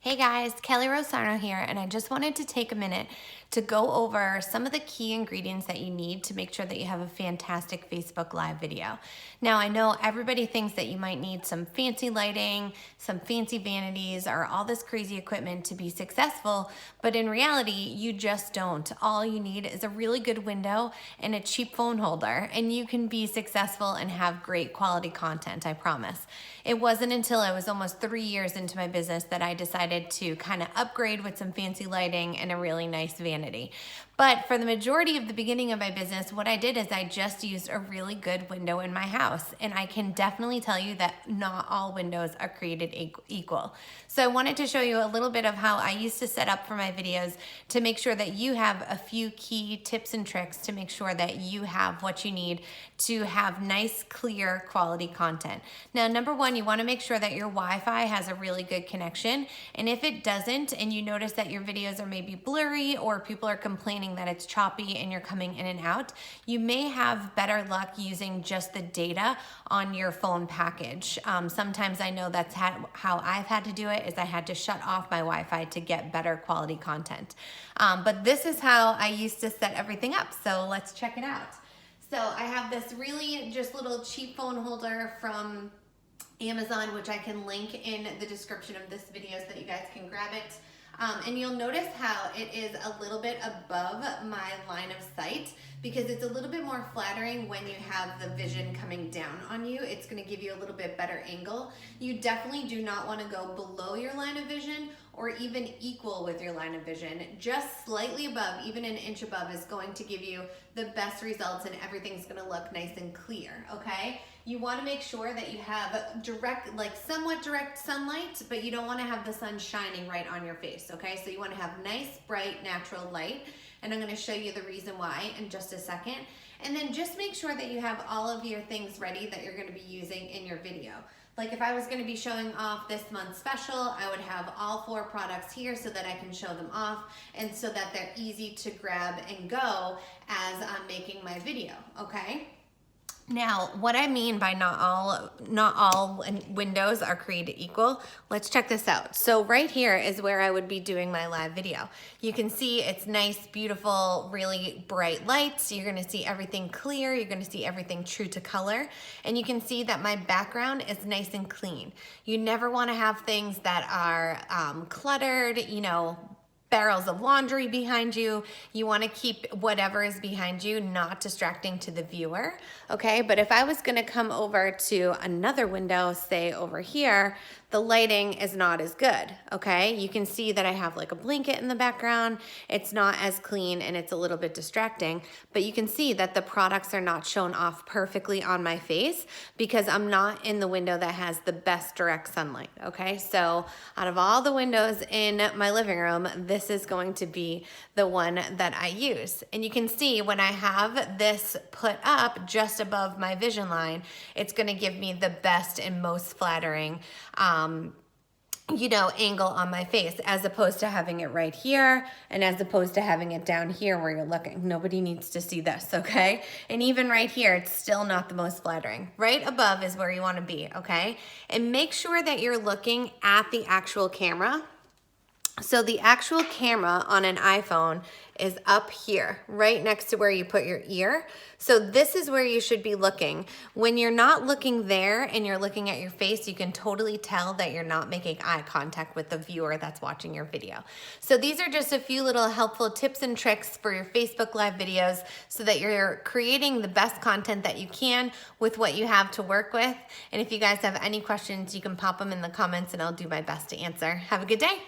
Hey guys, Kelly Rosarno here, and I just wanted to take a minute to go over some of the key ingredients that you need to make sure that you have a fantastic Facebook Live video. Now, I know everybody thinks that you might need some fancy lighting, some fancy vanities, or all this crazy equipment to be successful, but in reality, you just don't. All you need is a really good window and a cheap phone holder, and you can be successful and have great quality content, I promise. It wasn't until I was almost 3 years into my business that I decided to kind of upgrade with some fancy lighting and a really nice vanity. But for the majority of the beginning of my business, what I did is I just used a really good window in my house. And I can definitely tell you that not all windows are created equal. So I wanted to show you a little bit of how I used to set up for my videos to make sure that you have a few key tips and tricks to make sure that you have what you need to have nice, clear, quality content. Now, number one, you want to make sure that your Wi-Fi has a really good connection. And if it doesn't, and you notice that your videos are maybe blurry or people are complaining that it's choppy and you're coming in and out, you may have better luck using just the data on your phone package. Sometimes I know that's how I've had to do it, is I had to shut off my Wi-Fi to get better quality content. But this is how I used to set everything up. So let's check it out. So I have this really just little cheap phone holder from Amazon, which I can link in the description of this video so that you guys can grab it. And you'll notice how it is a little bit above my line of sight because it's a little bit more flattering when you have the vision coming down on you. It's going to give you a little bit better angle. You definitely do not want to go below your line of vision or even equal with your line of vision. Just slightly above, even an inch above, is going to give you the best results and everything's gonna look nice and clear, okay? You wanna make sure that you have direct, like somewhat direct sunlight, but you don't wanna have the sun shining right on your face, okay? So you wanna have nice, bright, natural light, and I'm gonna show you the reason why in just a second. And then just make sure that you have all of your things ready that you're gonna be using in your video. Like if I was going to be showing off this month's special, I would have all 4 products here so that I can show them off and so that they're easy to grab and go as I'm making my video, okay? Now, what I mean by not all windows are created equal, let's check this out. So right here is where I would be doing my live video. You can see it's nice, beautiful, really bright lights. You're gonna see everything clear. You're gonna see everything true to color. And you can see that my background is nice and clean. You never wanna have things that are cluttered, you know, barrels of laundry behind you. You want to keep whatever is behind you not distracting to the viewer, okay? But if I was going to come over to another window, say over here, the lighting is not as good, okay? You can see that I have like a blanket in the background. It's not as clean and it's a little bit distracting, but you can see that the products are not shown off perfectly on my face because I'm not in the window that has the best direct sunlight, okay? So out of all the windows in my living room, this is going to be the one that I use. And you can see when I have this put up just above my vision line, it's gonna give me the best and most flattering you know, angle on my face as opposed to having it right here and as opposed to having it down here where you're looking. Nobody needs to see this, okay? And even right here, it's still not the most flattering. Right above is where you wanna be, okay? And make sure that you're looking at the actual camera. So the actual camera on an iPhone is up here, right next to where you put your ear. So this is where you should be looking. When you're not looking there and you're looking at your face, you can totally tell that you're not making eye contact with the viewer that's watching your video. So these are just a few little helpful tips and tricks for your Facebook Live videos so that you're creating the best content that you can with what you have to work with. And if you guys have any questions, you can pop them in the comments and I'll do my best to answer. Have a good day.